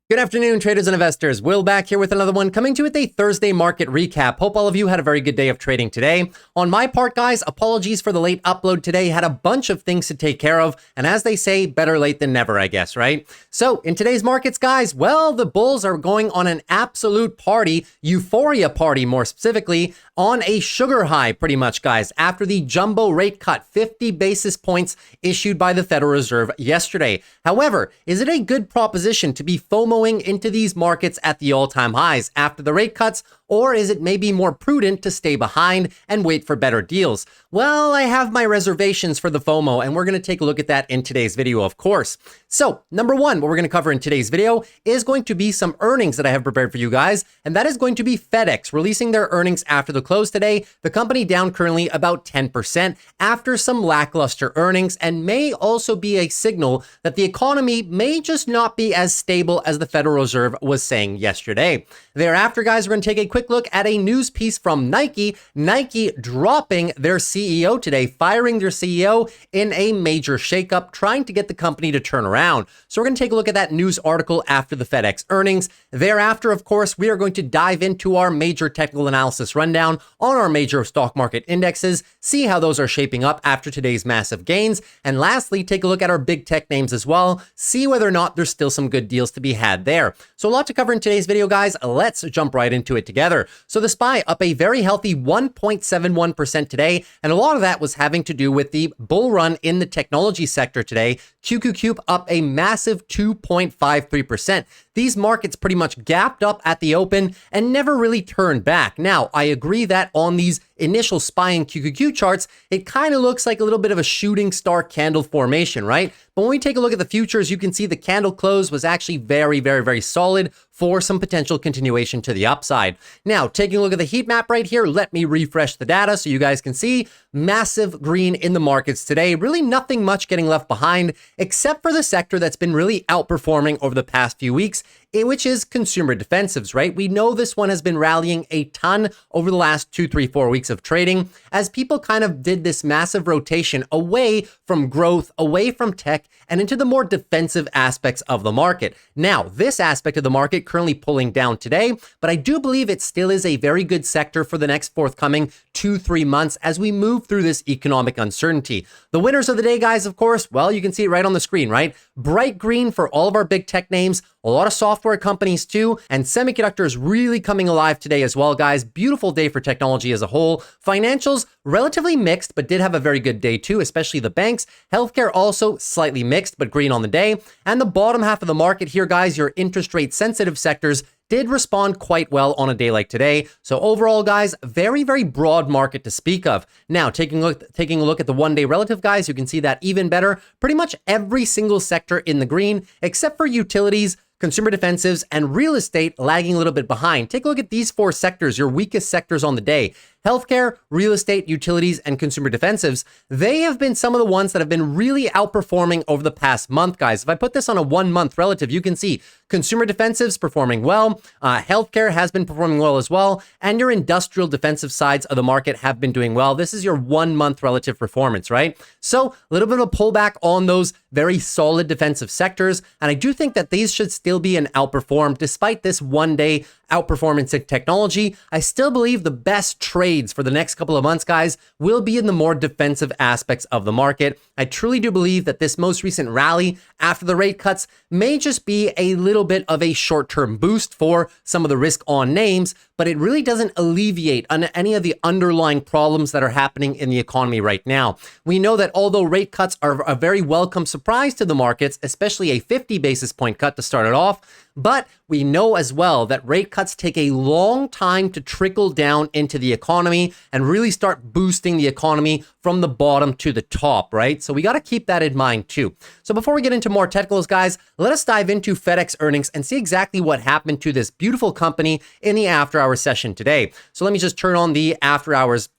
Good afternoon, traders and investors. Will back here with another one, coming to you with a Thursday market recap. Hope all of you had a very good day of trading today. On my part, guys, apologies for the late upload today. Had a bunch of things to take care of, and as they say, better late than never, I guess, right? So in today's markets, guys, well, the bulls are going on an absolute party, euphoria party more specifically, on a sugar high pretty much, guys, after the jumbo rate cut, 50 basis points issued by the Federal Reserve yesterday. However, is it a good proposition to be FOMOing into these markets at the all-time highs after the rate cuts, or is it maybe more prudent to stay behind and wait for better deals? Well, I have my reservations for the FOMO, and we're going to take a look at that in today's video, of course. So, number one, what we're going to cover in today's video is going to be some earnings that I have prepared for you guys, and that is going to be FedEx releasing their earnings after the close today. The company down currently about 10% after some lackluster earnings, and may also be a signal that the economy may just not be as stable as the Federal Reserve was saying yesterday. Thereafter, guys, we're going to take a quick look at a news piece from Nike. Nike dropping their CEO today, firing their CEO in a major shakeup, trying to get the company to turn around. So we're going to take a look at that news article after the FedEx earnings. Thereafter, of course, we are going to dive into our major technical analysis rundown on our major stock market indexes, see how those are shaping up after today's massive gains. And lastly, take a look at our big tech names as well, see whether or not there's still some good deals to be had there. So a lot to cover in today's video, guys. Let's jump right into it together. So the SPY up a very healthy 1.71% today, and a lot of that was having to do with the bull run in the technology sector today. QQQ up a massive 2.53%. These markets pretty much gapped up at the open and never really turned back. Now, I agree that on these initial SPY and QQQ charts, it kind of looks like a little bit of a shooting star candle formation, right? But when we take a look at the futures, you can see the candle close was actually very solid for some potential continuation to the upside. Now, taking a look at the heat map right here, let me refresh the data so you guys can see massive green in the markets today. Really nothing much getting left behind, except for the sector that's been really outperforming over the past few weeks, which is consumer defensives, right? We know this one has been rallying a ton over the last 2, 3, 4 weeks of trading as people kind of did this massive rotation away from growth, away from tech, and into the more defensive aspects of the market. Now, this aspect of the market currently pulling down today, but I do believe it still is a very good sector for the next forthcoming 2-3 months as we move through this economic uncertainty. The winners of the day, guys, of course, well, you can see it right on the screen, right? Bright green for all of our big tech names, a lot of software companies too, and semiconductors really coming alive today as well, guys. Beautiful day for technology as a whole. Financials, relatively mixed, but did have a very good day too, especially the banks. Healthcare also slightly mixed, but green on the day. And the bottom half of the market here, guys, your interest rate sensitive sectors did respond quite well on a day like today. So overall, guys, very broad market to speak of. Now, taking a look at the one-day relative, guys, you can see that even better. Pretty much every single sector in the green, except for utilities, consumer defensives, and real estate lagging a little bit behind. Take a look at these 4 sectors, your weakest sectors on the day. Healthcare, real estate, utilities, and consumer defensives, they have been some of the ones that have been really outperforming over the past month, guys. If I put this on a 1-month relative, you can see consumer defensives performing well, healthcare has been performing well as well, and your industrial defensive sides of the market have been doing well. This is your 1-month relative performance, right? So a little bit of a pullback on those very solid defensive sectors, and I do think that these should still be an outperform despite this one-day outperformance in technology. I still believe the best trades for the next couple of months, guys, will be in the more defensive aspects of the market. I truly do believe that this most recent rally after the rate cuts may just be a little bit of a short-term boost for some of the risk on names, but it really doesn't alleviate on any of the underlying problems that are happening in the economy right now. We know that although rate cuts are a very welcome surprise to the markets, especially a 50 basis point cut to start it off, but we know as well that rate cuts take a long time to trickle down into the economy and really start boosting the economy from the bottom to the top, right? So we got to keep that in mind too. So before we get into more technicals, guys, let us dive into FedEx earnings and see exactly what happened to this beautiful company in the after hours session today. So let me just turn on the after hours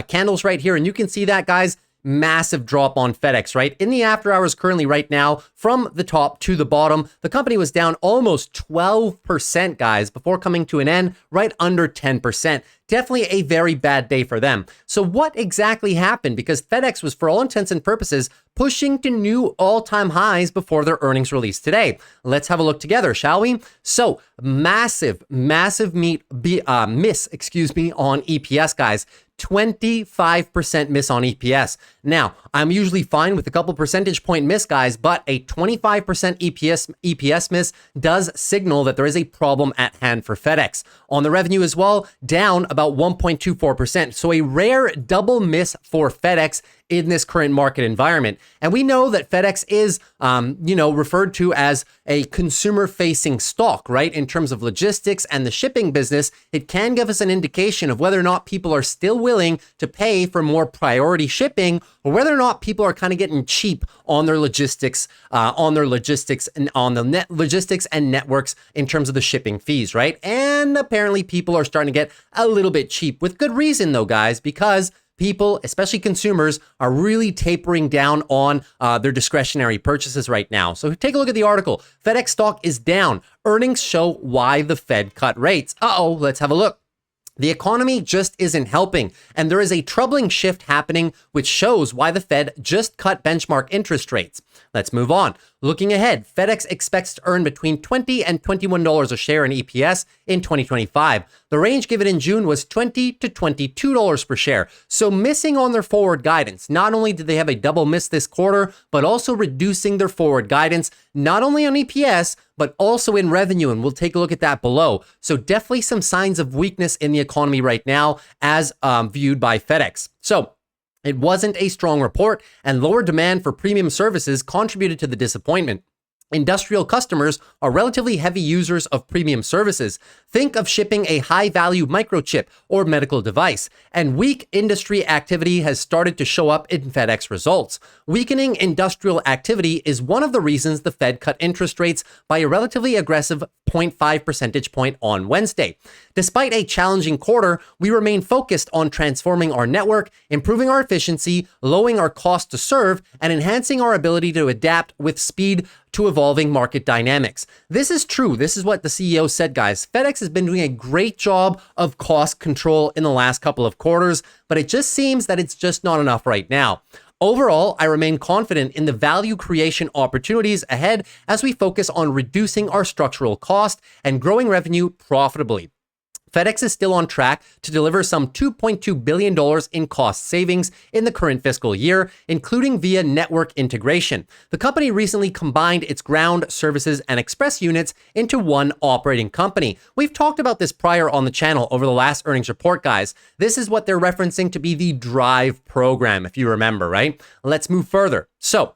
candles right here, and you can see that, guys. massive drop on FedEx, right? In the after hours currently right now, from the top to the bottom, the company was down almost 12%, guys, before coming to an end right under 10%. Definitely a very bad day for them. So what exactly happened? Because FedEx was, for all intents and purposes, pushing to new all-time highs before their earnings release today. Let's have a look together, shall we? So massive miss, on EPS, guys. 25% miss on EPS. Now, I'm usually fine with a couple percentage point miss, guys, but a 25% EPS miss does signal that there is a problem at hand for FedEx. On the revenue as well, down about 1.24%. So a rare double miss for FedEx in this current market environment. And we know that FedEx is, referred to as a consumer-facing stock, right? In terms of logistics and the shipping business, it can give us an indication of whether or not people are still willing to pay for more priority shipping, or whether or not people are kind of getting cheap on their logistics, and on the net logistics and networks in terms of the shipping fees, right? And apparently people are starting to get a little bit cheap, with good reason though, guys, because people, especially consumers, are really tapering down on their discretionary purchases right now. So take a look at the article. FedEx stock is down. Earnings show why the Fed cut rates. Let's have a look. The economy just isn't helping, and there is a troubling shift happening, which shows why the Fed just cut benchmark interest rates. Let's move on. Looking ahead, FedEx expects to earn between $20 and $21 a share in EPS in 2025. The range given in June was $20 to $22 per share. So missing on their forward guidance. Not only did they have a double miss this quarter, but also reducing their forward guidance, not only on EPS, but also in revenue. And we'll take a look at that below. So definitely some signs of weakness in the economy right now as viewed by FedEx. So it wasn't a strong report, and lower demand for premium services contributed to the disappointment. Industrial customers are relatively heavy users of premium services. Think of shipping a high-value microchip or medical device, and weak industry activity has started to show up in FedEx results. Weakening industrial activity is one of the reasons the Fed cut interest rates by a relatively aggressive 0.5 percentage point on Wednesday. Despite a challenging quarter, we remain focused on transforming our network, improving our efficiency, lowering our cost to serve, and enhancing our ability to adapt with speed to evolving market dynamics. This is true. This is what the CEO said, guys. FedEx has been doing a great job of cost control in the last couple of quarters, but it just seems that it's just not enough right now. Overall, I remain confident in the value creation opportunities ahead as we focus on reducing our structural cost and growing revenue profitably. FedEx is still on track to deliver some $2.2 billion in cost savings in the current fiscal year, including via network integration. The company recently combined its ground, services, and express units into one operating company. We've talked about this prior on the channel over the last earnings report, guys. This is what they're referencing to be the Drive program, if you remember, right? Let's move further. So,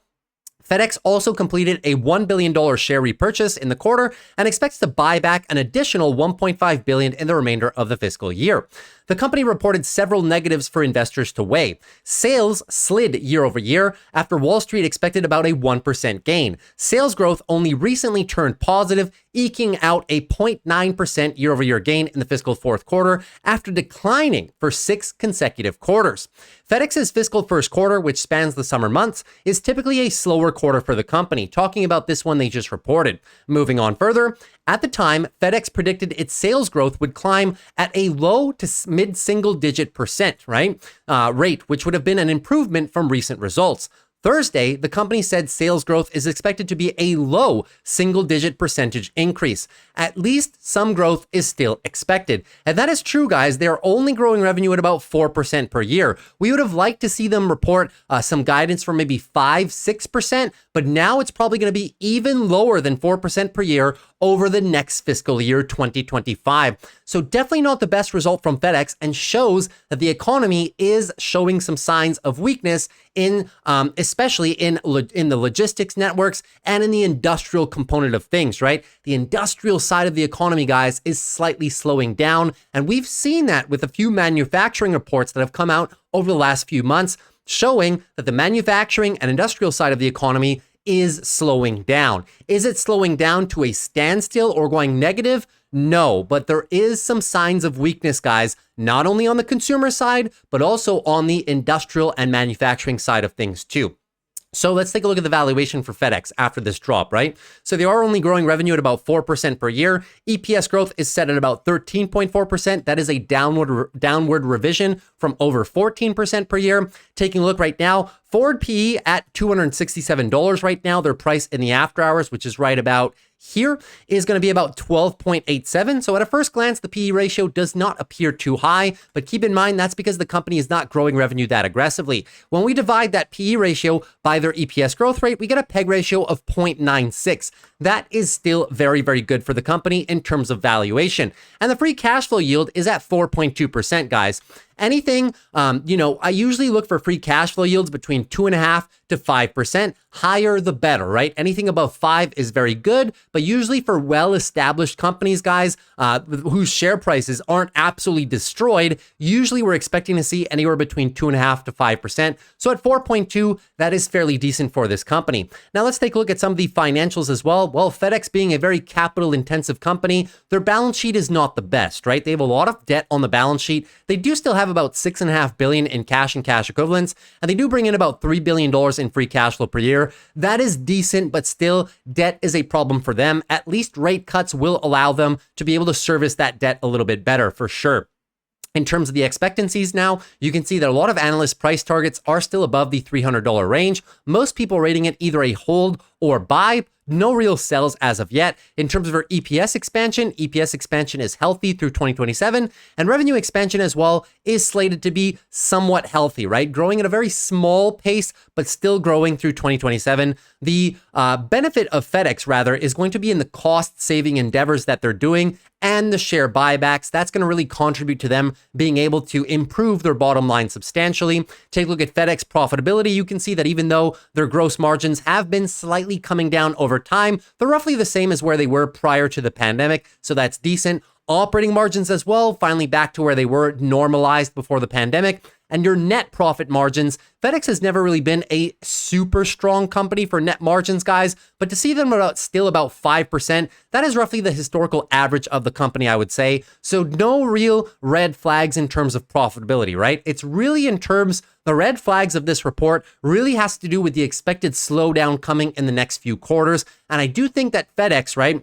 FedEx also completed a $1 billion share repurchase in the quarter and expects to buy back an additional $1.5 billion in the remainder of the fiscal year. The company reported several negatives for investors to weigh. Sales slid year over year after Wall Street expected about a 1% gain. Sales growth only recently turned positive, eking out a 0.9% year over year gain in the fiscal fourth quarter after declining for 6 consecutive quarters. FedEx's fiscal first quarter, which spans the summer months, is typically a slower quarter for the company, talking about this one they just reported. Moving on further, at the time, FedEx predicted its sales growth would climb at a low to mid-single digit percent, rate, which would have been an improvement from recent results. Thursday, the company said sales growth is expected to be a low single-digit percentage increase. At least some growth is still expected. And that is true, guys. They are only growing revenue at about 4% per year. We would have liked to see them report some guidance for maybe 5-6%, but now it's probably going to be even lower than 4% per year over the next fiscal year, 2025. So definitely not the best result from FedEx, and shows that the economy is showing some signs of weakness in, especially in the logistics networks and in the industrial component of things, right? The industrial side of the economy, guys, is slightly slowing down. And we've seen that with a few manufacturing reports that have come out over the last few months, showing that the manufacturing and industrial side of the economy is slowing down. Is it slowing down to a standstill or going negative? No, but there is some signs of weakness, guys, not only on the consumer side, but also on the industrial and manufacturing side of things too. So let's take a look at the valuation for FedEx after this drop, right? So they are only growing revenue at about 4% per year. EPS growth is set at about 13.4%. That is a downward revision from over 14% per year. Taking a look right now, forward PE at $267 right now. Their price in the after hours, which is right about here, is going to be about 12.87. So at a first glance, the PE ratio does not appear too high, but keep in mind that's because the company is not growing revenue that aggressively. When we divide that PE ratio by their EPS growth rate, we get a PEG ratio of 0.96. That is still very, very good for the company in terms of valuation. And the free cash flow yield is at 4.2%, guys. Anything, I usually look for free cash flow yields between 2.5% to 5%. Higher the better, right? Anything above 5 is very good, but usually for well-established companies, guys, whose share prices aren't absolutely destroyed, usually we're expecting to see anywhere between 2.5% to 5%. So at 4.2, that is fairly decent for this company. Now let's take a look at some of the financials as well. Well, FedEx being a very capital-intensive company, their balance sheet is not the best, right? They have a lot of debt on the balance sheet. They do still have about $6.5 billion in cash and cash equivalents, and they do bring in about $3 billion in free cash flow per year. That is decent, but still, debt is a problem for them. At least rate cuts will allow them to be able to service that debt a little bit better, for sure. In terms of the expectancies now, you can see that a lot of analyst price targets are still above the $300 range. Most people rating it either a hold or buy. No real sells as of yet. In terms of our EPS expansion is healthy through 2027, and revenue expansion as well is slated to be somewhat healthy, right? Growing at a very small pace, but still growing through 2027. The benefit of FedEx, rather, is going to be in the cost-saving endeavors that they're doing and the share buybacks. That's going to really contribute to them being able to improve their bottom line substantially. Take a look at FedEx profitability. You can see that even though their gross margins have been slightly coming down over time, they're roughly the same as where they were prior to the pandemic. So that's decent. Operating margins as well, finally back to where they were normalized before the pandemic. And your net profit margins, FedEx has never really been a super strong company for net margins, guys, but to see them still about 5%, that is roughly the historical average of the company, I would say. So no real red flags in terms of profitability, right? It's really in terms, the red flags of this report really has to do with the expected slowdown coming in the next few quarters. And I do think that FedEx, right?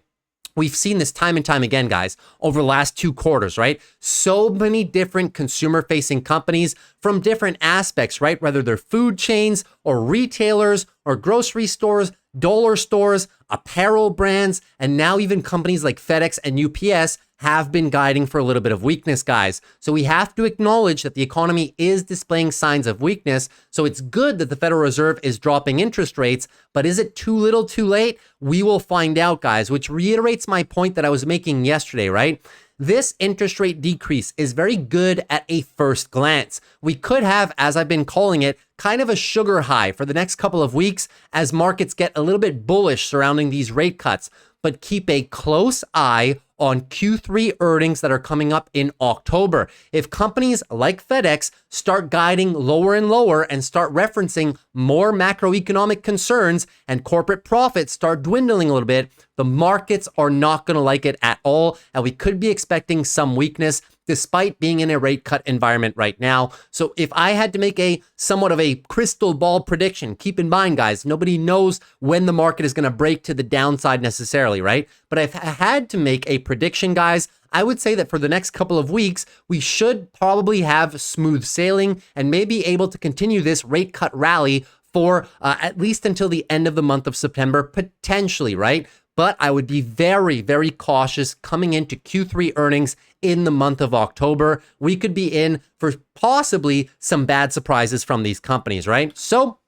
We've seen this time and time again, guys, over the last 2 quarters, right? So many different consumer-facing companies from different aspects, right? Whether they're food chains or retailers or grocery stores, dollar stores, apparel brands, and now even companies like FedEx and UPS have been guiding for a little bit of weakness, guys. So we have to acknowledge that the economy is displaying signs of weakness. So it's good that the Federal Reserve is dropping interest rates, but is it too little too late? We will find out, guys, which reiterates my point that I was making yesterday, right? This interest rate decrease is very good at a first glance. We could have, as I've been calling it, kind of a sugar high for the next couple of weeks as markets get a little bit bullish surrounding these rate cuts, but keep a close eye on Q3 earnings that are coming up in October. If companies like FedEx start guiding lower and lower and start referencing more macroeconomic concerns and corporate profits start dwindling a little bit, the markets are not going to like it at all, and we could be expecting some weakness despite being in a rate cut environment right now. So if I had to make a somewhat of a crystal ball prediction, keep in mind, guys, nobody knows when the market is going to break to the downside necessarily, right? But if I had to make a prediction, guys, I would say that for the next couple of weeks, we should probably have smooth sailing and may be able to continue this rate cut rally for at least until the end of the month of September, potentially, right? But I would be very, very cautious coming into Q3 earnings in the month of October. We could be in for possibly some bad surprises from these companies, right? So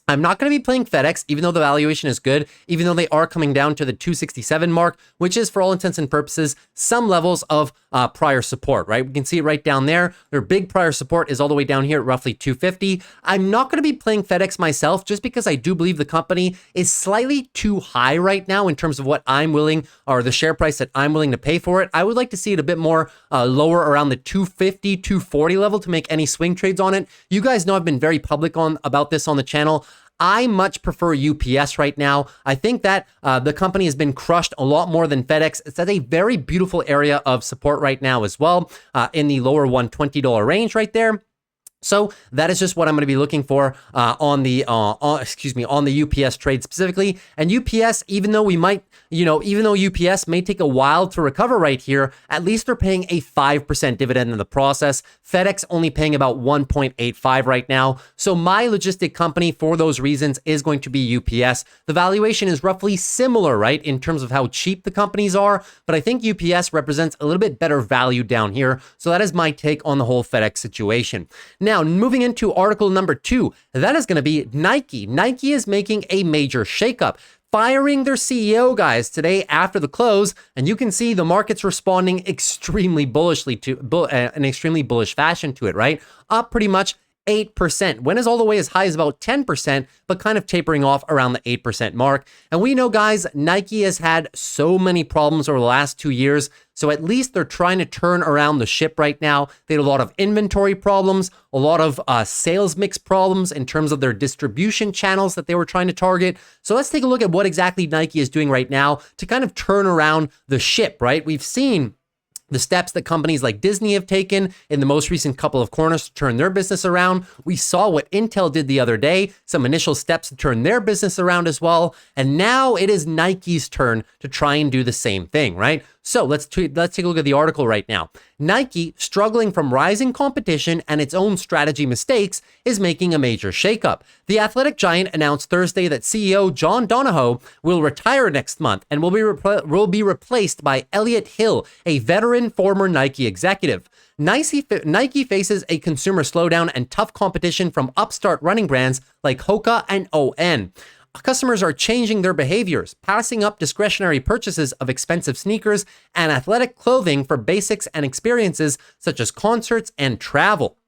I'm not going to be playing FedEx, even though the valuation is good, even though they are coming down to the 267 mark, which is, for all intents and purposes, some levels of prior support, right? We can see it right down there. Their big prior support is all the way down here at roughly 250. I'm not going to be playing FedEx myself just because I do believe the company is slightly too high right now in terms of what I'm willing, or the share price that I'm willing to pay for it. I would like to see it a bit more lower around the 250, 240 level to make any swing trades on it. You guys know I've been very public about this on the channel. I much prefer UPS right now. I think that the company has been crushed a lot more than FedEx. It's at a very beautiful area of support right now as well, in the lower $120 range right there. So that is just what I'm going to be looking for on the UPS trade specifically. And UPS, even though UPS may take a while to recover right here, at least they're paying a 5% dividend in the process. FedEx only paying about 1.85 right now. So my logistic company for those reasons is going to be UPS. The valuation is roughly similar, right, in terms of how cheap the companies are, but I think UPS represents a little bit better value down here. So that is my take on the whole FedEx situation. Now, moving into article number 2, that is going to be Nike. Nike is making a major shakeup, firing their CEO, guys, today after the close, and you can see the market's responding extremely bullishly to an extremely bullish fashion to it, right? Up pretty much 8%. Went all the way as high as about 10%, but kind of tapering off around the 8% mark. And we know, guys, Nike has had so many problems over the last 2 years. So at least they're trying to turn around the ship right now. They had a lot of inventory problems, a lot of sales mix problems in terms of their distribution channels that they were trying to target. So let's take a look at what exactly Nike is doing right now to kind of turn around the ship, right? We've seen the steps that companies like Disney have taken in the most recent couple of quarters to turn their business around. We saw what Intel did the other day, some initial steps to turn their business around as well. And now it is Nike's turn to try and do the same thing, right? So let's take a look at the article right now. Nike, struggling from rising competition and its own strategy mistakes, is making a major shakeup. The athletic giant announced Thursday that CEO John Donahoe will retire next month and will be replaced by Elliott Hill, a veteran former Nike executive. Nike faces a consumer slowdown and tough competition from upstart running brands like Hoka and ON. Customers are changing their behaviors, passing up discretionary purchases of expensive sneakers and athletic clothing for basics and experiences such as concerts and travel.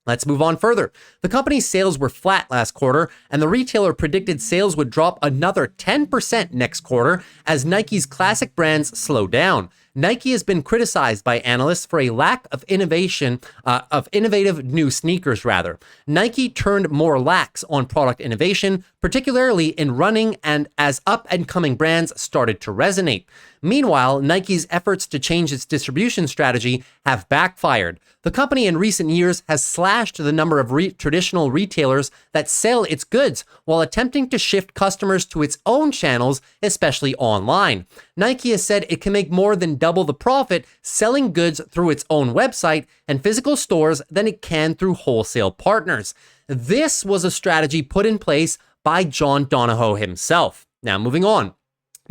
Let's move on further. The company's sales were flat last quarter, and the retailer predicted sales would drop another 10% next quarter as Nike's classic brands slow down. Nike has been criticized by analysts for a lack of innovative new sneakers, rather. Nike turned more lax on product innovation, particularly in running, and as up-and-coming brands started to resonate. Meanwhile, Nike's efforts to change its distribution strategy have backfired. The company in recent years has slashed the number of traditional retailers that sell its goods while attempting to shift customers to its own channels, especially online. Nike has said it can make more than double the profit selling goods through its own website and physical stores than it can through wholesale partners. This was a strategy put in place by John Donahoe himself. Now, moving on.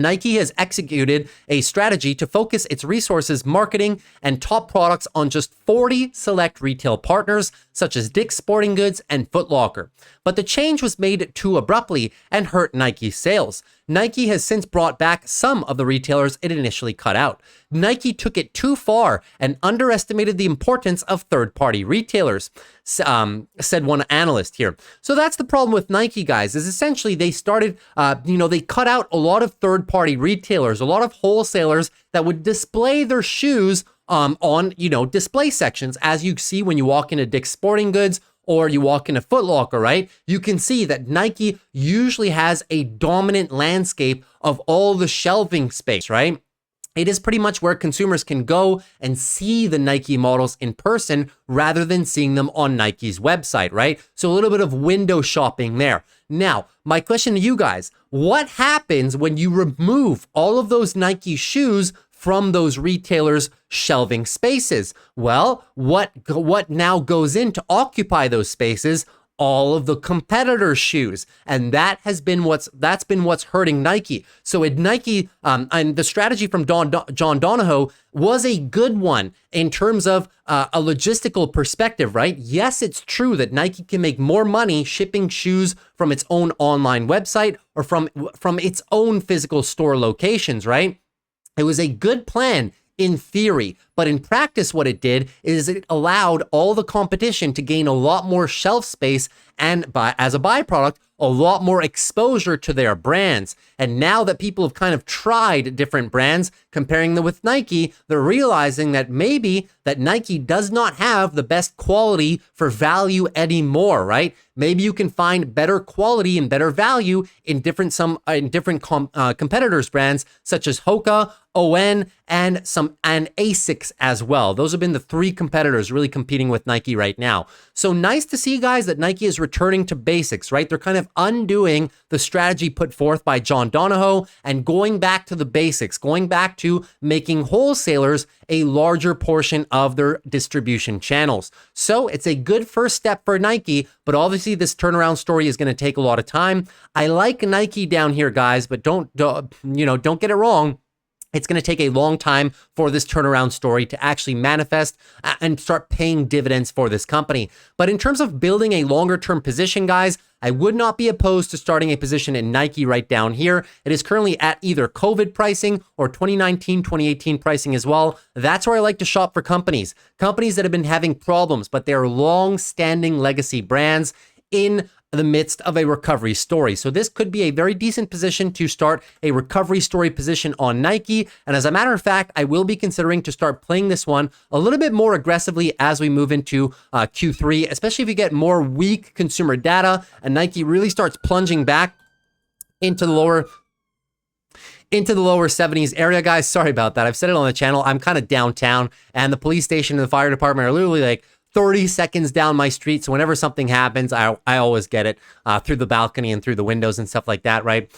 Nike has executed a strategy to focus its resources, marketing, and top products on just 40 select retail partners, such as Dick's Sporting Goods and Foot Locker. But the change was made too abruptly and hurt Nike's sales. Nike has since brought back some of the retailers it initially cut out. Nike took it too far and underestimated the importance of third-party retailers, said one analyst here. So that's the problem with Nike, guys, is essentially they started, they cut out a lot of third-party retailers, a lot of wholesalers that would display their shoes on display sections, as you see when you walk into Dick's Sporting Goods or you walk into Foot Locker, right? You can see that Nike usually has a dominant landscape of all the shelving space, right? It is pretty much where consumers can go and see the Nike models in person rather than seeing them on Nike's website, right? So a little bit of window shopping there. Now, my question to you guys, what happens when you remove all of those Nike shoes from those retailers' shelving spaces? Well, what now goes in to occupy those spaces? All of the competitors' shoes, and that's been what's hurting Nike. So at Nike, and the strategy from John Donahoe was a good one in terms of a logistical perspective, right? Yes, it's true that Nike can make more money shipping shoes from its own online website or from its own physical store locations, right? It was a good plan in theory, but in practice what it did is it allowed all the competition to gain a lot more shelf space, and as a byproduct, a lot more exposure to their brands. And now that people have kind of tried different brands, comparing them with Nike, they're realizing that maybe that Nike does not have the best quality for value anymore, right? Maybe you can find better quality and better value in different competitors' brands such as Hoka, ON, and ASICS as well. Those have been the three competitors really competing with Nike right now. So nice to see, guys, that Nike is returning to basics, right? They're kind of undoing the strategy put forth by John Donahoe and going back to the basics, going back to making wholesalers a larger portion of their distribution channels. So it's a good first step for Nike, but obviously this turnaround story is going to take a lot of time. I like Nike down here, guys, but don't get it wrong. It's going to take a long time for this turnaround story to actually manifest and start paying dividends for this company. But in terms of building a longer term position, guys, I would not be opposed to starting a position in Nike right down here. It is currently at either COVID pricing or 2019, 2018 pricing as well. That's where I like to shop for companies that have been having problems, but they're long-standing legacy brands in the midst of a recovery story. So this could be a very decent position to start a recovery story position on Nike. And as a matter of fact, I will be considering to start playing this one a little bit more aggressively as we move into Q3, especially if you get more weak consumer data and Nike really starts plunging back into the lower 70s area, guys. Sorry about that. I've said it on the channel. I'm kind of downtown and the police station and the fire department are literally like 30 seconds down my street. So whenever something happens, I always get it through the balcony and through the windows and stuff like that, right?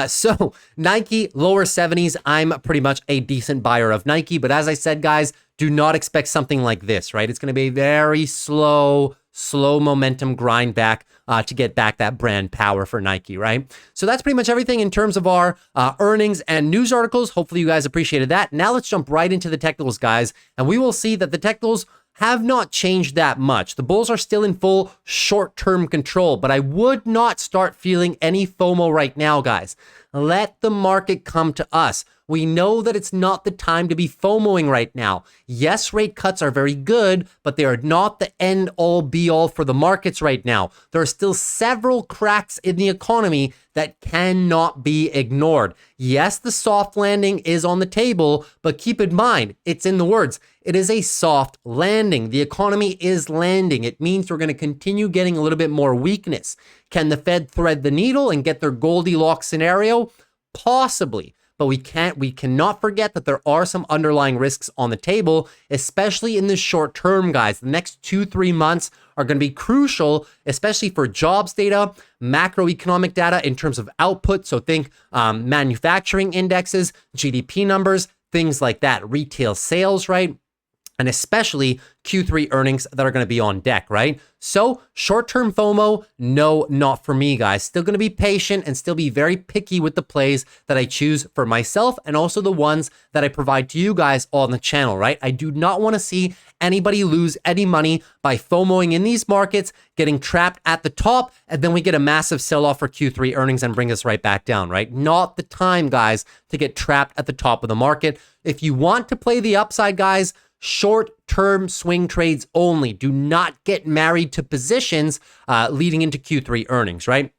So Nike, lower 70s, I'm pretty much a decent buyer of Nike. But as I said, guys, do not expect something like this, right? It's going to be a very slow momentum grind back to get back that brand power for Nike, right? So that's pretty much everything in terms of our earnings and news articles. Hopefully you guys appreciated that. Now let's jump right into the technicals, guys. And we will see that the technicals have not changed that much. The bulls are still in full short-term control, but I would not start feeling any FOMO right now, guys. Let the market come to us. We know that it's not the time to be FOMOing right now. Yes, rate cuts are very good, but they are not the end-all be-all for the markets right now. There are still several cracks in the economy that cannot be ignored. Yes, the soft landing is on the table, but keep in mind, it's in the words. It is a soft landing. The economy is landing. It means we're going to continue getting a little bit more weakness. Can the Fed thread the needle and get their Goldilocks scenario? Possibly. But we cannot forget that there are some underlying risks on the table, especially in the short term, guys. The next 2-3 months are going to be crucial, especially for jobs data, macroeconomic data in terms of output. So think manufacturing indexes, GDP numbers, things like that, retail sales, right? And especially Q3 earnings that are going to be on deck, right? So short-term FOMO, no, not for me, guys. Still going to be patient and still be very picky with the plays that I choose for myself and also the ones that I provide to you guys on the channel, right? I do not want to see anybody lose any money by FOMOing in these markets, getting trapped at the top, and then we get a massive sell-off for Q3 earnings and bring us right back down, right? Not the time, guys, to get trapped at the top of the market. If you want to play the upside, guys, short-term swing trades only. Do not get married to positions leading into Q3 earnings, right?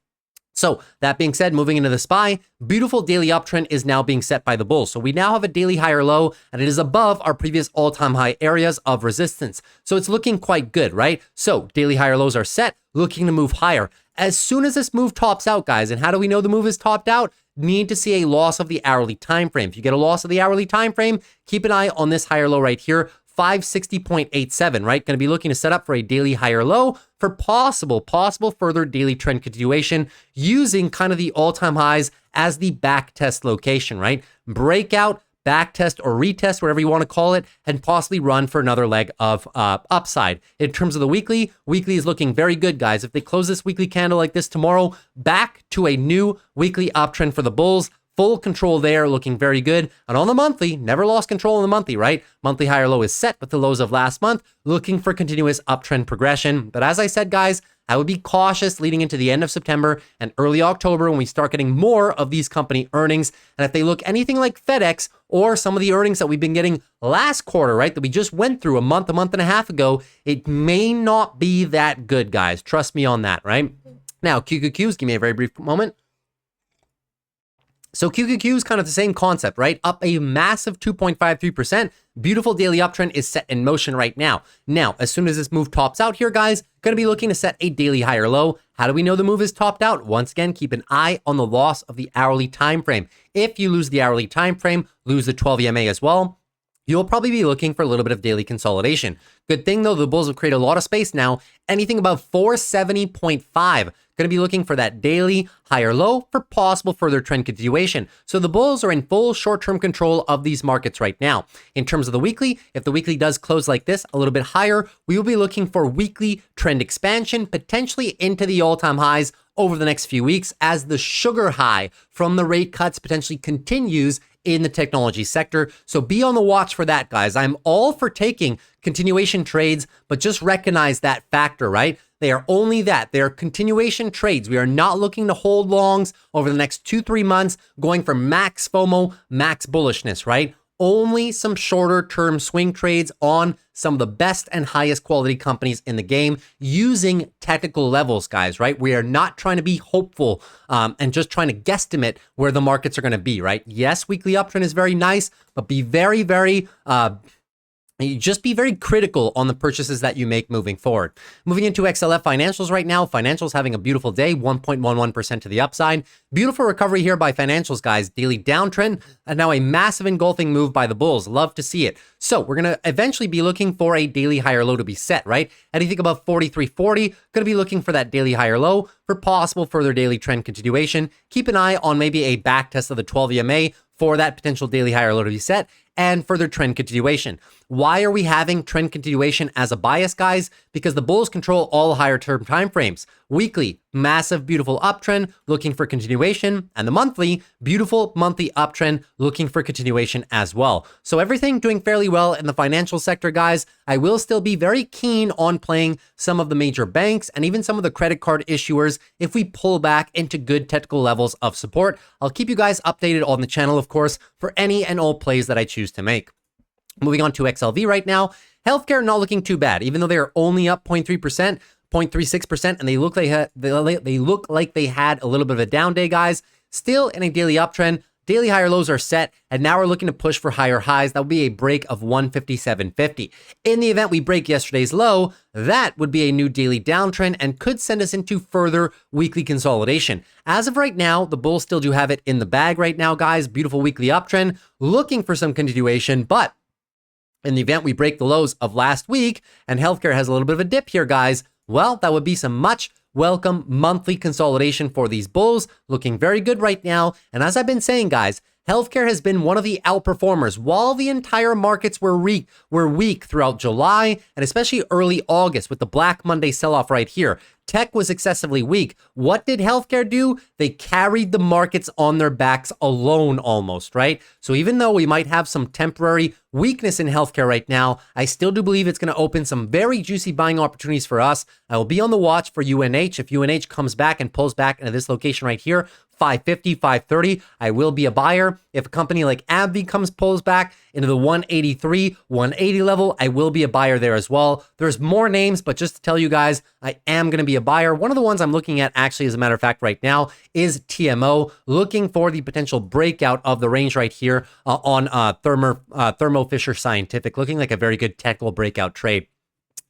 So that being said, moving into the SPY, beautiful daily uptrend is now being set by the bulls. So we now have a daily higher low and it is above our previous all-time high areas of resistance. So it's looking quite good, right? So daily higher lows are set, looking to move higher. As soon as this move tops out, guys, and how do we know the move is topped out? Need to see a loss of the hourly time frame. If you get a loss of the hourly time frame, keep an eye on this higher low right here, 560.87, right? Going to be looking to set up for a daily higher low for possible further daily trend continuation using kind of the all-time highs as the back test location, right? Breakout, back test or retest, whatever you want to call it, and possibly run for another leg of upside. In terms of the weekly is looking very good, guys. If they close this weekly candle like this tomorrow, back to a new weekly uptrend for the bulls. Full control there, looking very good. And on the monthly, never lost control in the monthly, right? Monthly higher low is set with the lows of last month, looking for continuous uptrend progression. But as I said, guys, I would be cautious leading into the end of September and early October when we start getting more of these company earnings. And if they look anything like FedEx or some of the earnings that we've been getting last quarter, right, that we just went through a month and a half ago, it may not be that good, guys. Trust me on that, right? Now, QQQs, give me a very brief moment. So QQQ is kind of the same concept, right? Up a massive 2.53%. Beautiful daily uptrend is set in motion right now. Now, as soon as this move tops out here, guys, going to be looking to set a daily higher low. How do we know the move is topped out? Once again, keep an eye on the loss of the hourly time frame. If you lose the hourly time frame, lose the 12 EMA as well, you'll probably be looking for a little bit of daily consolidation. Good thing though, the bulls have created a lot of space now. Anything above 470.5. Going to be looking for that daily higher low for possible further trend continuation. So the bulls are in full short-term control of these markets right now. In terms of the weekly, if the weekly does close like this, a little bit higher, we will be looking for weekly trend expansion, potentially into the all-time highs over the next few weeks as the sugar high from the rate cuts potentially continues in the technology sector. So be on the watch for that, guys. I'm all for taking continuation trades, but just recognize that factor, right? They are only that. They are continuation trades. We are not looking to hold longs over the next 2-3 months, going for max FOMO, max bullishness, right? Only some shorter term swing trades on some of the best and highest quality companies in the game using technical levels, guys, right? We are not trying to be hopeful and just trying to guesstimate where the markets are going to be, right? Yes, weekly uptrend is very nice, but be very, very just be very critical on the purchases that you make moving forward. Moving into XLF financials right now, financials having a beautiful day, 1.11% to the upside. Beautiful recovery here by financials, guys. Daily downtrend and now a massive engulfing move by the bulls. Love to see it. So we're going to eventually be looking for a daily higher low to be set, right? Anything above 43.40, going to be looking for that daily higher low for possible further daily trend continuation. Keep an eye on maybe a back test of the 12 EMA for that potential daily higher low to be set and further trend continuation. Why are we having trend continuation as a bias, guys? Because the bulls control all higher term timeframes. Weekly, massive, beautiful uptrend, looking for continuation, and the monthly, beautiful monthly uptrend, looking for continuation as well. So everything doing fairly well in the financial sector, guys. I will still be very keen on playing some of the major banks and even some of the credit card issuers if we pull back into good technical levels of support. I'll keep you guys updated on the channel, of course, for any and all plays that I choose to make. Moving on to XLV right now, healthcare not looking too bad, even though they are only up 0.3%, 0.36%, and they look like they had a little bit of a down day, guys. Still in a daily uptrend. Daily higher lows are set, and now we're looking to push for higher highs. That would be a break of 157.50. In the event we break yesterday's low, that would be a new daily downtrend and could send us into further weekly consolidation. As of right now, the bulls still do have it in the bag right now, guys. Beautiful weekly uptrend, looking for some continuation, but in the event we break the lows of last week and healthcare has a little bit of a dip here, guys, well, that would be some much welcome monthly consolidation for these bulls, looking very good right now. And as I've been saying, guys, healthcare has been one of the outperformers while the entire markets were weak throughout July and especially early August with the Black Monday sell-off right here. Tech was excessively weak. What did healthcare do? They carried the markets on their backs alone almost, right? So even though we might have some temporary weakness in healthcare right now, I still do believe it's going to open some very juicy buying opportunities for us. I will be on the watch for UNH. If UNH comes back and pulls back into this location right here, 550, 530, I will be a buyer. If a company like AbbVie pulls back into the 183, 180 level, I will be a buyer there as well. There's more names, but just to tell you guys, I am going to be a buyer. One of the ones I'm looking at actually, as a matter of fact, right now is TMO, looking for the potential breakout of the range right here on Thermo Fisher Scientific, looking like a very good technical breakout trade.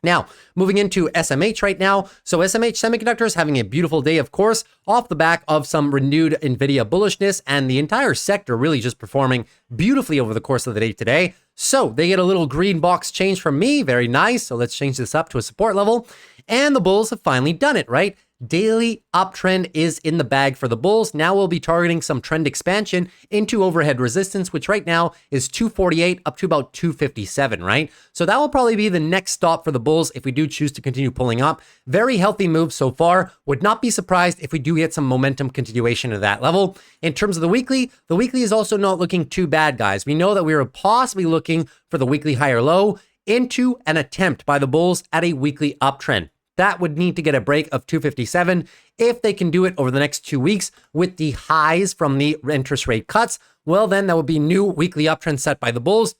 Now, moving into SMH right now. So SMH Semiconductors having a beautiful day, of course, off the back of some renewed NVIDIA bullishness and the entire sector really just performing beautifully over the course of the day today. So they get a little green box change from me. Very nice. So let's change this up to a support level. And the bulls have finally done it, right? Daily uptrend is in the bag for the bulls. Now we'll be targeting some trend expansion into overhead resistance, which right now is 248 up to about 257, right? So that will probably be the next stop for the bulls if we do choose to continue pulling up. Very healthy move so far. Would not be surprised if we do get some momentum continuation at that level. In terms of the weekly is also not looking too bad, guys. We know that we are possibly looking for the weekly higher low into an attempt by the bulls at a weekly uptrend. That would need to get a break of 257. If they can do it over the next 2 weeks with the highs from the interest rate cuts, well, then that would be new weekly uptrend set by the bulls.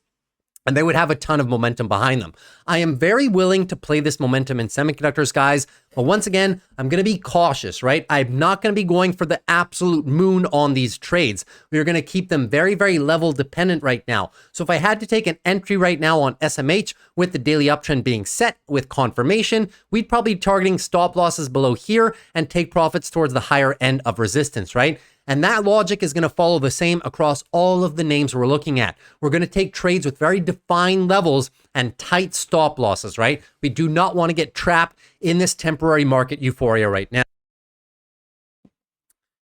and they would have a ton of momentum behind them. I am very willing to play this momentum in semiconductors, guys. But once again, I'm going to be cautious, right? I'm not going to be going for the absolute moon on these trades. We're going to keep them very, very level dependent right now. So if I had to take an entry right now on SMH with the daily uptrend being set with confirmation, we'd probably be targeting stop losses below here and take profits towards the higher end of resistance, right? And that logic is going to follow the same across all of the names we're looking at. We're going to take trades with very defined levels and tight stop losses, right? We do not want to get trapped in this temporary market euphoria right now.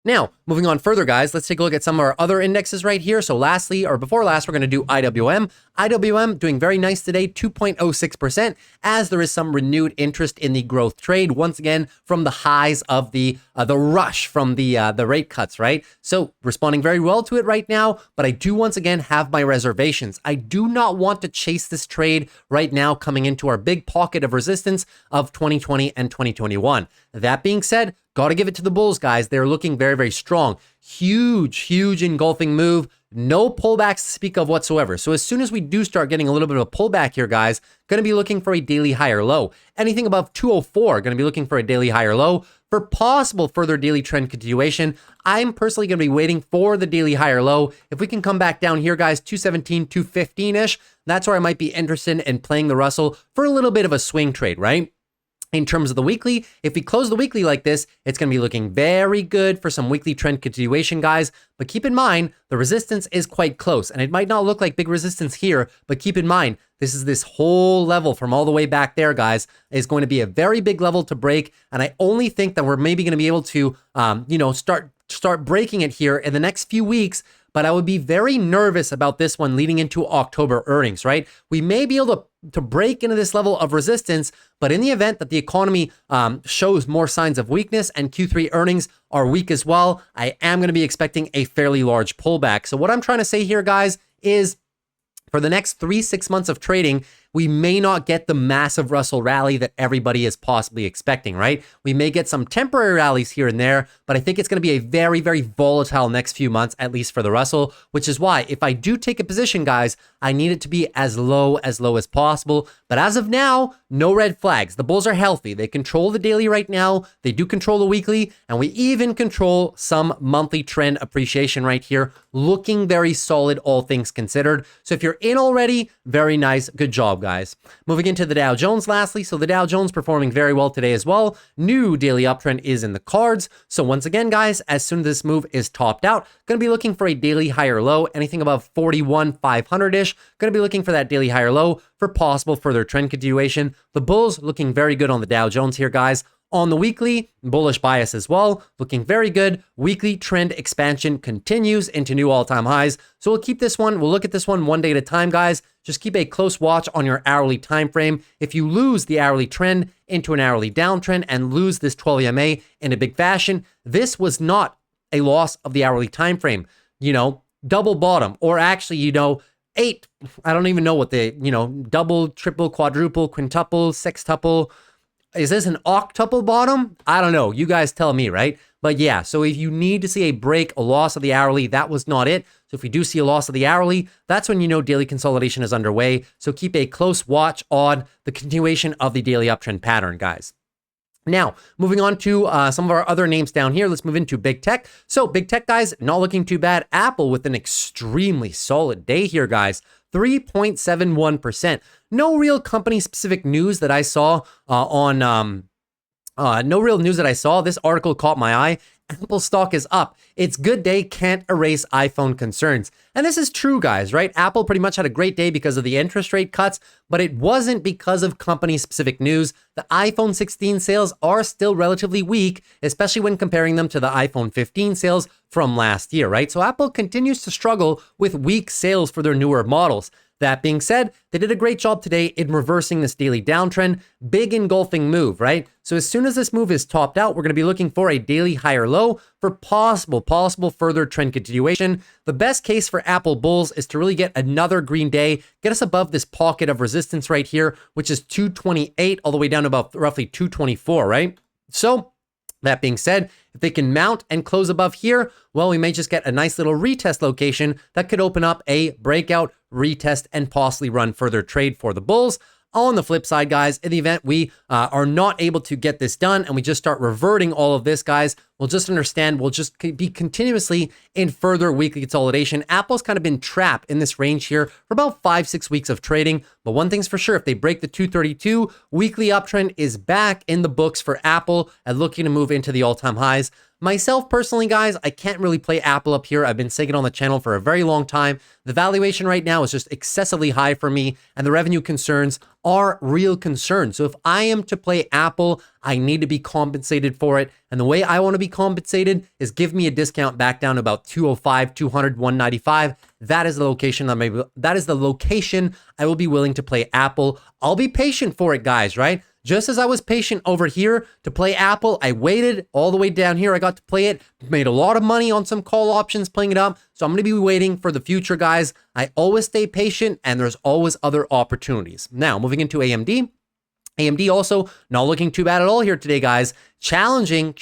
Now, moving on further, guys, let's take a look at some of our other indexes right here. So lastly, or before last, we're going to do IWM. IWM doing very nice today, 2.06%, as there is some renewed interest in the growth trade, once again, from the highs of the rush from the rate cuts, right? So responding very well to it right now, but I do once again have my reservations. I do not want to chase this trade right now coming into our big pocket of resistance of 2020 and 2021. That being said, got to give it to the bulls, guys. They're looking very, very strong. Huge engulfing move. No pullbacks to speak of whatsoever. So as soon as we do start getting a little bit of a pullback here, guys, going to be looking for a daily higher low. Anything above 204, going to be looking for a daily higher low. For possible further daily trend continuation, I'm personally going to be waiting for the daily higher low. If we can come back down here, guys, 217, 215-ish, that's where I might be interested in playing the Russell for a little bit of a swing trade, right? In terms of the weekly, if we close the weekly like this, it's going to be looking very good for some weekly trend continuation, guys. But keep in mind, the resistance is quite close, and it might not look like big resistance here, but keep in mind, this whole level from all the way back there, guys, is going to be a very big level to break. And I only think that we're maybe going to be able to, start breaking it here in the next few weeks. But I would be very nervous about this one leading into October earnings, right? We may be able to break into this level of resistance, but in the event that the economy shows more signs of weakness and Q3 earnings are weak as well, I am going to be expecting a fairly large pullback. So what I'm trying to say here, guys, is for the next 3-6 months of trading, we may not get the massive Russell rally that everybody is possibly expecting, right? We may get some temporary rallies here and there, but I think it's going to be a very, very volatile next few months, at least for the Russell, which is why if I do take a position, guys, I need it to be as low as possible. But as of now, no red flags. The bulls are healthy. They control the daily right now. They do control the weekly, and we even control some monthly trend appreciation right here, looking very solid, all things considered. So if you're in already, very nice. Good job, guys. Moving into the Dow Jones lastly. So the Dow Jones performing very well today as well. New daily uptrend is in the cards. So once again, guys, as soon as this move is topped out, going to be looking for a daily higher low, anything above 41,500-ish. Going to be looking for that daily higher low for possible further trend continuation. The bulls looking very good on the Dow Jones here, guys. On the weekly, bullish bias as well, looking very good. Weekly trend expansion continues into new all-time highs. So we'll keep this one. We'll look at this one day at a time, guys. Just keep a close watch on your hourly time frame. If you lose the hourly trend into an hourly downtrend and lose this 12 EMA in a big fashion, this was not a loss of the hourly time frame. Double bottom, or actually, 8. I don't even know what the, double, triple, quadruple, quintuple, sextuple. Is this an octuple bottom? I don't know. You guys tell me, right? But yeah, so if you need to see a break, a loss of the hourly, that was not it. So if we do see a loss of the hourly, that's when daily consolidation is underway. So keep a close watch on the continuation of the daily uptrend pattern, guys. Now, moving on to some of our other names down here, let's move into big tech. So big tech, guys, not looking too bad. Apple with an extremely solid day here, guys. 3.71%. No real company-specific news that I saw no real news that I saw. This article caught my eye. Apple stock is up. Its good day can't erase iPhone concerns. And this is true, guys, right? Apple pretty much had a great day because of the interest rate cuts, but it wasn't because of company-specific news. The iPhone 16 sales are still relatively weak, especially when comparing them to the iPhone 15 sales from last year, right? So Apple continues to struggle with weak sales for their newer models. That being said, they did a great job today in reversing this daily downtrend. Big engulfing move, right? So as soon as this move is topped out, we're going to be looking for a daily higher low for possible further trend continuation. The best case for Apple bulls is to really get another green day, get us above this pocket of resistance right here, which is 228 all the way down to about roughly 224, right? So That being said, if they can mount and close above here, well, we may just get a nice little retest location that could open up a breakout, retest, and possibly run further trade for the bulls. On the flip side, guys, in the event we are not able to get this done and we just start reverting all of this, guys, we'll just understand we'll just be continuously in further weekly consolidation. Apple's kind of been trapped in this range here for about 5-6 weeks of trading. But one thing's for sure, if they break the 232, weekly uptrend is back in the books for Apple and looking to move into the all-time highs. Myself personally, guys, I can't really play Apple up here. I've been saying it on the channel for a very long time. The valuation right now is just excessively high for me, and the revenue concerns are real concerns. So if I am to play Apple, I need to be compensated for it. And the way I want to be compensated is give me a discount back down to about 205, 200, 195. That is the location I will be willing to play Apple. I'll be patient for it, guys, right? Just as I was patient over here to play Apple, I waited all the way down here. I got to play it, made a lot of money on some call options playing it up. So I'm going to be waiting for the future, guys. I always stay patient and there's always other opportunities. Now, moving into AMD. AMD also not looking too bad at all here today, guys. Challenging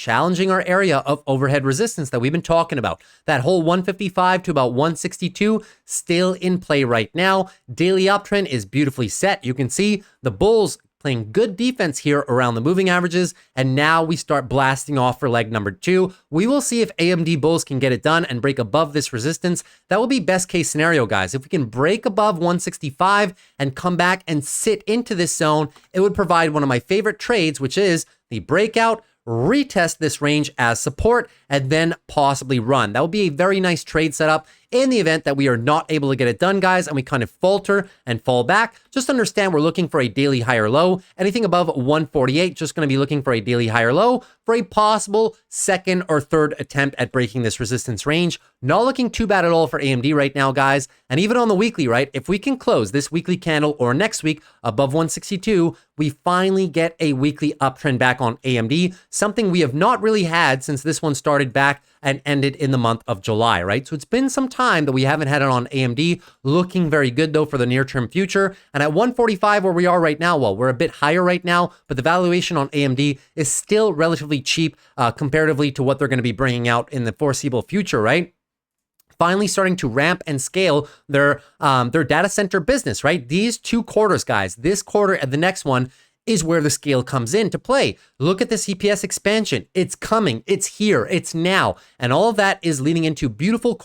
our area of overhead resistance that we've been talking about. That whole 155 to about 162 still in play right now. Daily uptrend is beautifully set. You can see the bulls playing good defense here around the moving averages, and now we start blasting off for leg number 2. We will see if AMD bulls can get it done and break above this resistance. That will be best case scenario, guys. If we can break above 165 and come back and sit into this zone, it would provide one of my favorite trades, which is the breakout, retest this range as support, and then possibly run. That would be a very nice trade setup in the event that we are not able to get it done, guys, and we kind of falter and fall back. Just understand we're looking for a daily higher low. Anything above 148, just going to be looking for a daily higher low for a possible second or third attempt at breaking this resistance range. Not looking too bad at all for AMD right now, guys. And even on the weekly, right, if we can close this weekly candle or next week above 162, we finally get a weekly uptrend back on AMD, something we have not really had since this one started back and ended in the month of July, right? So it's been some time that we haven't had it on AMD. Looking very good, though, for the near-term future. And at 145, where we are right now, well, we're a bit higher right now, but the valuation on AMD is still relatively cheap comparatively to what they're going to be bringing out in the foreseeable future, right? Finally starting to ramp and scale their data center business, right? These 2 quarters, guys, this quarter and the next one, is where the scale comes into play. Look at this EPS expansion. It's coming. It's here. It's now. And all of that is leading into beautiful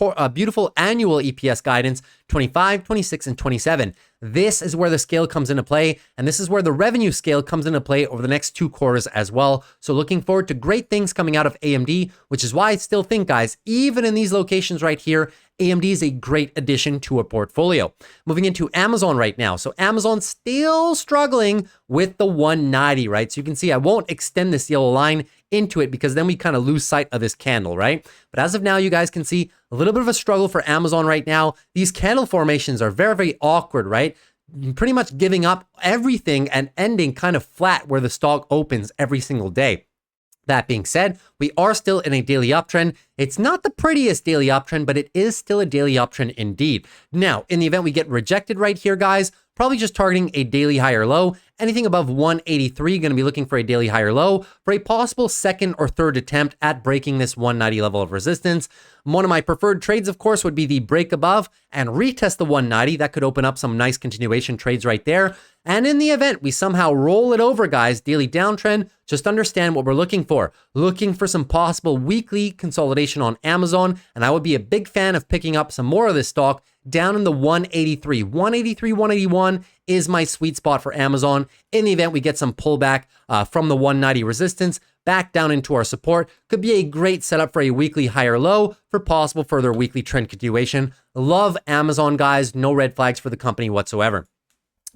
annual EPS guidance, 25, 26, and 27. This is where the scale comes into play, and this is where the revenue scale comes into play over the next 2 quarters as well. So looking forward to great things coming out of AMD, which is why I still think, guys, even in these locations right here, AMD is a great addition to a portfolio. Moving into Amazon right now. So Amazon still struggling with the 190, right? So you can see I won't extend this yellow line into it because then we kind of lose sight of this candle, right? But as of now, you guys can see a little bit of a struggle for Amazon right now. These candle formations are very, very awkward, right? Pretty much giving up everything and ending kind of flat where the stock opens every single day. That being said, we are still in a daily uptrend. It's not the prettiest daily uptrend, but it is still a daily uptrend indeed. Now, in the event we get rejected right here, guys, probably just targeting a daily higher low. Anything above 183, going to be looking for a daily higher low for a possible second or third attempt at breaking this 190 level of resistance. One of my preferred trades, of course, would be the break above and retest the 190. That could open up some nice continuation trades right there. And in the event we somehow roll it over, guys, daily downtrend, just understand what we're looking for. Looking for some possible weekly consolidation on Amazon. And I would be a big fan of picking up some more of this stock down in the 183. 183, 181 is my sweet spot for Amazon. In the event we get some pullback from the 190 resistance back down into our support, could be a great setup for a weekly higher low for possible further weekly trend continuation. Love Amazon, guys. No red flags for the company whatsoever.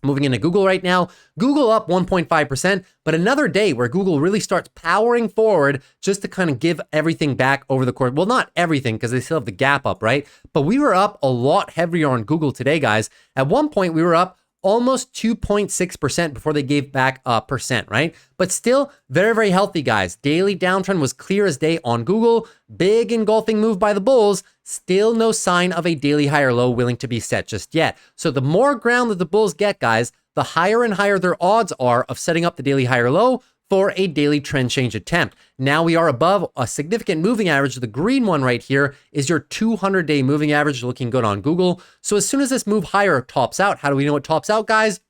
Moving into Google right now, Google up 1.5%, but another day where Google really starts powering forward just to kind of give everything back over the course. Well, not everything because they still have the gap up, right? But we were up a lot heavier on Google today, guys. At one point, we were up almost 2.6% before they gave back a percent, right? But still very, very healthy, guys. Daily downtrend was clear as day on Google. Big engulfing move by the bulls. Still no sign of a daily higher low willing to be set just yet. So the more ground that the bulls get, guys, the higher and higher their odds are of setting up the daily higher low for a daily trend change attempt. Now we are above a significant moving average. The green one right here is your 200-day moving average, looking good on Google. So as soon as this move higher tops out, how do we know it tops out, guys?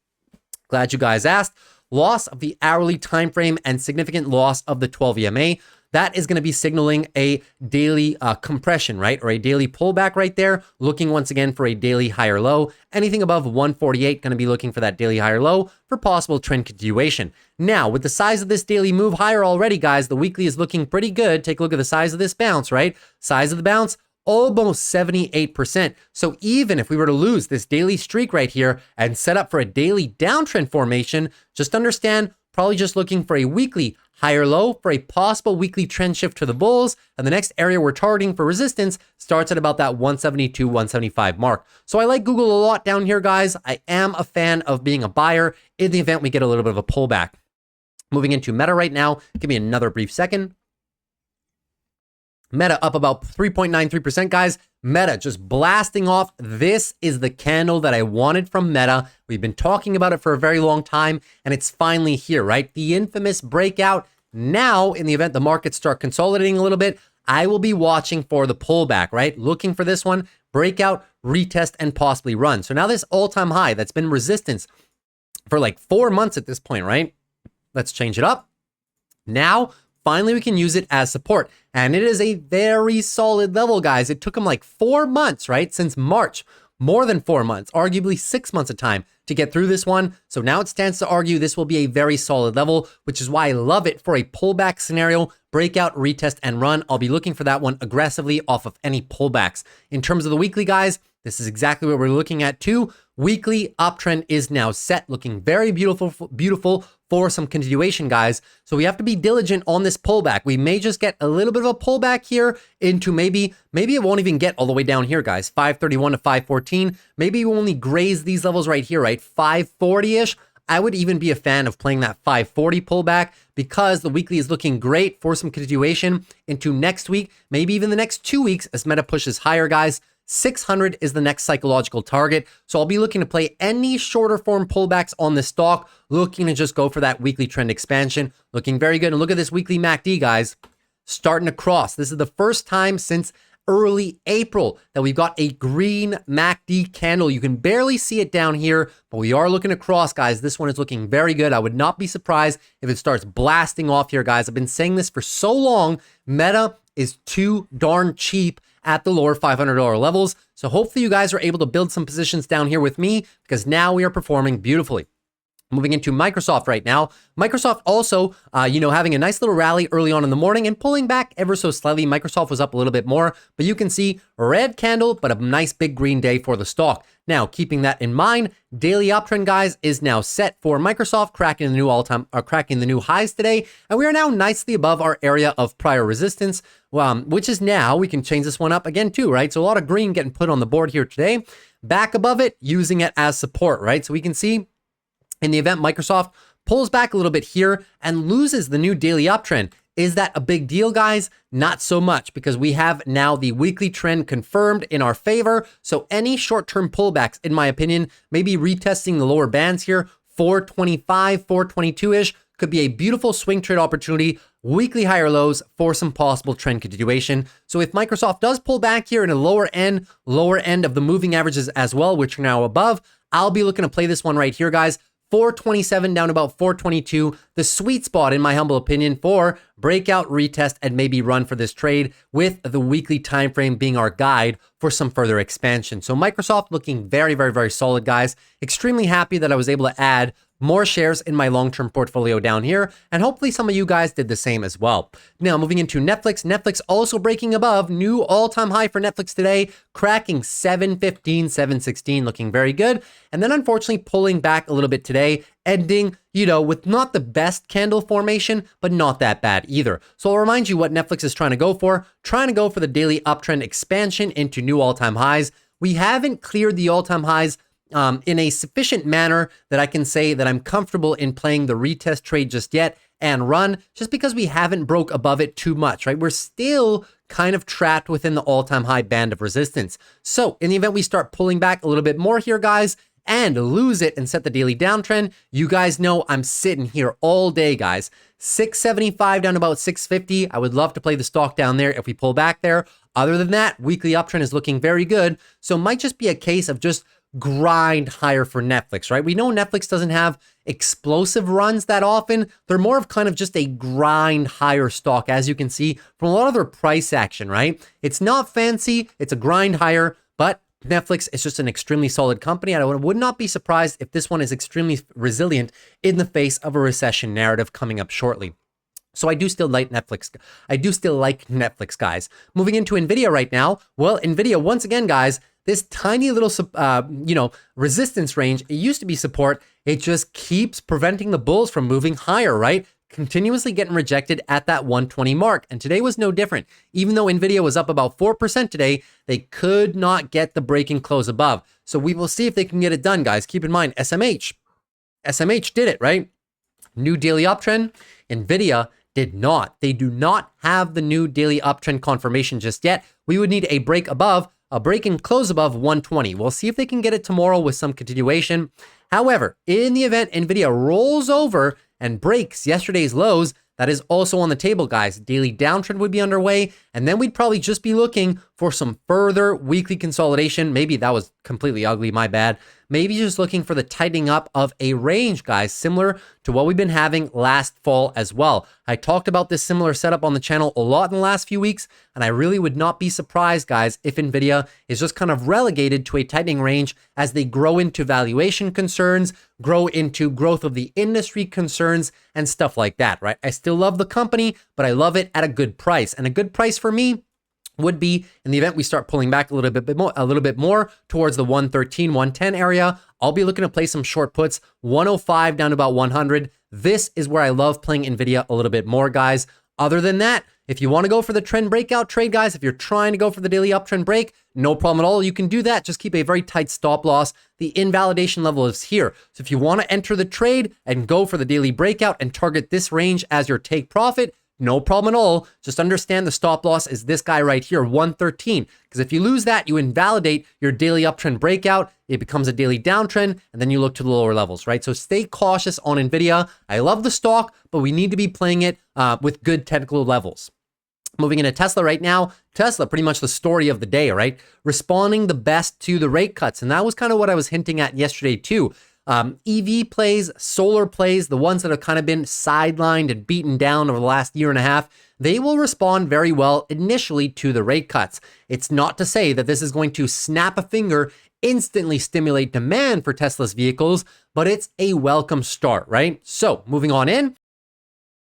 Glad you guys asked. Loss of the hourly time frame and significant loss of the 12 EMA. That is going to be signaling a daily compression, right? Or a daily pullback right there, looking once again for a daily higher low. Anything above 148, going to be looking for that daily higher low for possible trend continuation. Now, with the size of this daily move higher already, guys, the weekly is looking pretty good. Take a look at the size of this bounce, right? Size of the bounce, almost 78%. So even if we were to lose this daily streak right here and set up for a daily downtrend formation, just understand, probably just looking for a weekly higher low for a possible weekly trend shift to the bulls. And the next area we're targeting for resistance starts at about that 172, 175 mark. So I like Google a lot down here, guys. I am a fan of being a buyer in the event we get a little bit of a pullback. Moving into Meta right now. Give me another brief second. Meta up about 3.93%, guys. Meta just blasting off. This is the candle that I wanted from Meta. We've been talking about it for a very long time, and it's finally here, right? The infamous breakout. Now, in the event the markets start consolidating a little bit, I will be watching for the pullback, right? Looking for this one, breakout, retest, and possibly run. So now this all-time high that's been resistance for like 4 months at this point, right? Let's change it up. Now, finally, we can use it as support. And it is a very solid level, guys. It took them like 4 months, right? Since March, more than 4 months, arguably 6 months of time to get through this one. So now it stands to argue this will be a very solid level, which is why I love it for a pullback scenario, breakout, retest, and run. I'll be looking for that one aggressively off of any pullbacks. In terms of the weekly, guys, this is exactly what we're looking at too. Weekly uptrend is now set, looking very beautiful for some continuation, guys. So we have to be diligent on this pullback. We may just get a little bit of a pullback here into maybe it won't even get all the way down here, guys. 531 to 514. Maybe we only graze these levels right here, right? 540-ish. I would even be a fan of playing that 540 pullback because the weekly is looking great for some continuation into next week, maybe even the next 2 weeks as Meta pushes higher, guys. 600 is the next psychological target. So I'll be looking to play any shorter form pullbacks on this stock, looking to just go for that weekly trend expansion. Looking very good. And look at this weekly MACD, guys, starting to cross. This is the first time since early April that we've got a green MACD candle. You can barely see it down here, but we are looking to cross, guys. This one is looking very good. I would not be surprised if it starts blasting off here, guys. I've been saying this for so long. Meta is too darn cheap at the lower $500 levels. So hopefully you guys are able to build some positions down here with me because now we are performing beautifully. Moving into Microsoft right now. Microsoft also, having a nice little rally early on in the morning and pulling back ever so slightly. Microsoft was up a little bit more, but you can see red candle, but a nice big green day for the stock. Now, keeping that in mind, daily uptrend, guys, is now set for Microsoft, cracking the new highs today, and we are now nicely above our area of prior resistance, which is now, we can change this one up again too, right? So a lot of green getting put on the board here today. Back above it, using it as support, right? So we can see in the event Microsoft pulls back a little bit here and loses the new daily uptrend. Is that a big deal, guys? Not so much, because we have now the weekly trend confirmed in our favor. So any short-term pullbacks, in my opinion, maybe retesting the lower bands here, 425, 422-ish, could be a beautiful swing trade opportunity, weekly higher lows for some possible trend continuation. So if Microsoft does pull back here in a lower end of the moving averages as well, which are now above, I'll be looking to play this one right here, guys. 427 down to about 422, the sweet spot, in my humble opinion, for breakout, retest, and maybe run for this trade, with the weekly time frame being our guide for some further expansion. So Microsoft looking very, very, very solid, guys. Extremely happy that I was able to add more shares in my long-term portfolio down here, and hopefully some of you guys did the same as well. Now, moving into Netflix. Netflix also breaking above, new all-time high for Netflix today, cracking 715, 716, looking very good. And then unfortunately pulling back a little bit today, ending, with not the best candle formation, but not that bad either. So I'll remind you what Netflix is trying to go for. Trying to go for the daily uptrend expansion into new all-time highs. We haven't cleared the all-time highs in a sufficient manner that I can say that I'm comfortable in playing the retest trade just yet and run, just because we haven't broke above it too much, right? We're still kind of trapped within the all-time high band of resistance. So in the event we start pulling back a little bit more here, guys, and lose it and set the daily downtrend, you guys know I'm sitting here all day, guys. 675 down to about 650. I would love to play the stock down there if we pull back there. Other than that, weekly uptrend is looking very good. So it might just be a case of just grind higher for Netflix, right? We know Netflix doesn't have explosive runs that often. They're more of kind of just a grind higher stock, as you can see from a lot of their price action, right? It's not fancy. It's a grind higher, but Netflix is just an extremely solid company. And I would not be surprised if this one is extremely resilient in the face of a recession narrative coming up shortly. So I do still like Netflix. I do still like Netflix, guys. Moving into NVIDIA right now. Well, NVIDIA, once again, guys, this tiny little, resistance range, it used to be support. It just keeps preventing the bulls from moving higher, right? Continuously getting rejected at that 120 mark. And today was no different. Even though NVIDIA was up about 4% today, they could not get the breaking close above. So we will see if they can get it done, guys. Keep in mind, SMH did it, right? New daily uptrend. NVIDIA did not. They do not have the new daily uptrend confirmation just yet. We would need a break above, a break and close above 120. We'll see if they can get it tomorrow with some continuation. However, in the event NVIDIA rolls over and breaks yesterday's lows, that is also on the table, guys. Daily downtrend would be underway, and then we'd probably just be looking for some further weekly consolidation. Maybe that was completely ugly, my bad. Maybe just looking for the tightening up of a range, guys, similar to what we've been having last fall as well. I talked about this similar setup on the channel a lot in the last few weeks, and I really would not be surprised, guys, if NVIDIA is just kind of relegated to a tightening range as they grow into valuation concerns, grow into growth of the industry concerns, and stuff like that, right? I still love the company, but I love it at a good price. And a good price for me would be in the event we start pulling back a little bit more towards the 113, 110 area. I'll be looking to play some short puts, 105 down to about 100. This is where I love playing NVIDIA a little bit more, guys. Other than that, if you want to go for the trend breakout trade, guys, if you're trying to go for the daily uptrend break, no problem at all. You can do that. Just keep a very tight stop loss. The invalidation level is here. So if you want to enter the trade and go for the daily breakout and target this range as your take profit, no problem at all. Just understand the stop loss is this guy right here, 113. Because if you lose that, you invalidate your daily uptrend breakout. It becomes a daily downtrend, and then you look to the lower levels, right? So stay cautious on NVIDIA. I love the stock, but we need to be playing it with good technical levels. Moving into Tesla right now, Tesla, pretty much the story of the day, right? Responding the best to the rate cuts. And that was kind of what I was hinting at yesterday too. EV plays, solar plays, the ones that have kind of been sidelined and beaten down over the last year and a half, they will respond very well initially to the rate cuts. It's not to say that this is going to snap a finger, instantly stimulate demand for Tesla's vehicles, but it's a welcome start, right? So moving on in.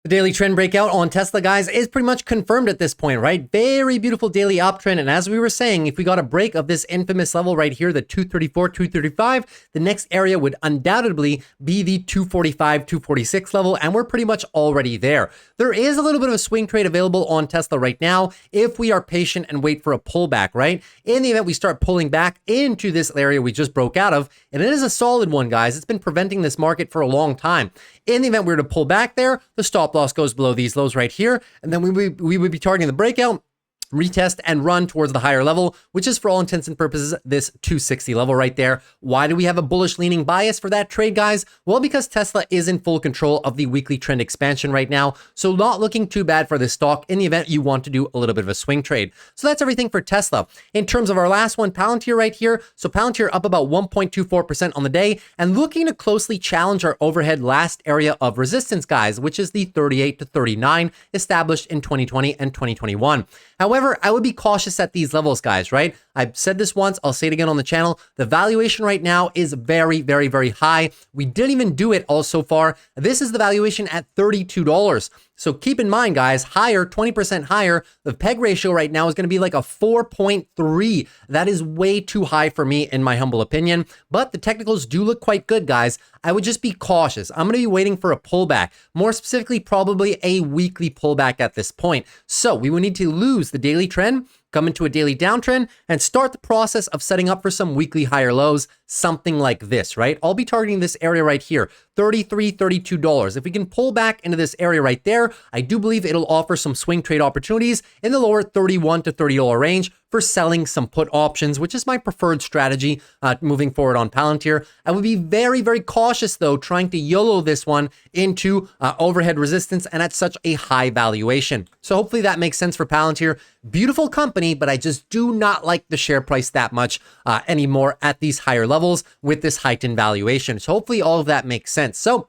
The daily trend breakout on Tesla, guys, is pretty much confirmed at this point, right? Very beautiful daily uptrend. And as we were saying, if we got a break of this infamous level right here, the 234, 235, the next area would undoubtedly be the 245, 246 level. And we're pretty much already there. There is a little bit of a swing trade available on Tesla right now if we are patient and wait for a pullback, right? In the event we start pulling back into this area we just broke out of, and it is a solid one, guys. It's been preventing this market for a long time. In the event we were to pull back there, the stop loss goes below these lows right here, and then we would be targeting the breakout, retest, and run towards the higher level, which is for all intents and purposes this 260 level right there. Why do we have a bullish leaning bias for that trade, guys? Well, because Tesla is in full control of the weekly trend expansion right now, so not looking too bad for this stock in the event you want to do a little bit of a swing trade. So that's everything for Tesla. In terms of our last one, Palantir right here. So Palantir up about 1.24% on the day and looking to closely challenge our overhead last area of resistance, guys, which is the 38 to 39 established in 2020 and 2021. However, I would be cautious at these levels, guys, right? I've said this once, I'll say it again on the channel. The valuation right now is very, very, very high. We didn't even do it all so far. This is the valuation at $32. So keep in mind, guys, higher, 20% higher, the PEG ratio right now is going to be like a 4.3. That is way too high for me, in my humble opinion. But the technicals do look quite good, guys. I would just be cautious. I'm going to be waiting for a pullback, more specifically, probably a weekly pullback at this point. So we will need to lose the daily trend, come into a daily downtrend, and start the process of setting up for some weekly higher lows, something like this, right? I'll be targeting this area right here, $33, $32. If we can pull back into this area right there, I do believe it'll offer some swing trade opportunities in the lower $31 to $30 range for selling some put options, which is my preferred strategy moving forward on Palantir. I would be very, very cautious though, trying to YOLO this one into overhead resistance and at such a high valuation. So hopefully that makes sense for Palantir. Beautiful company, but I just do not like the share price that much anymore at these higher levels with this heightened valuation. So hopefully all of that makes sense. So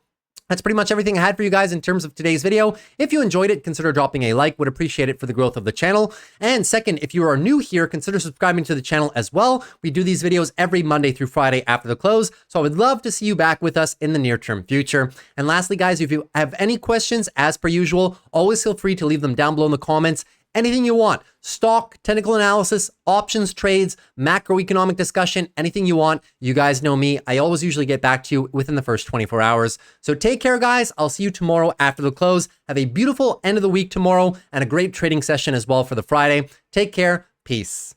that's pretty much everything I had for you guys in terms of today's video. If you enjoyed it, consider dropping a like, would appreciate it for the growth of the channel. And second, if you are new here, consider subscribing to the channel as well. We do these videos every Monday through Friday after the close. So I would love to see you back with us in the near term future. And lastly, guys, if you have any questions, as per usual, always feel free to leave them down below in the comments. Anything you want, stock, technical analysis, options, trades, macroeconomic discussion, anything you want. You guys know me. I always usually get back to you within the first 24 hours. So take care, guys. I'll see you tomorrow after the close. Have a beautiful end of the week tomorrow and a great trading session as well for the Friday. Take care. Peace.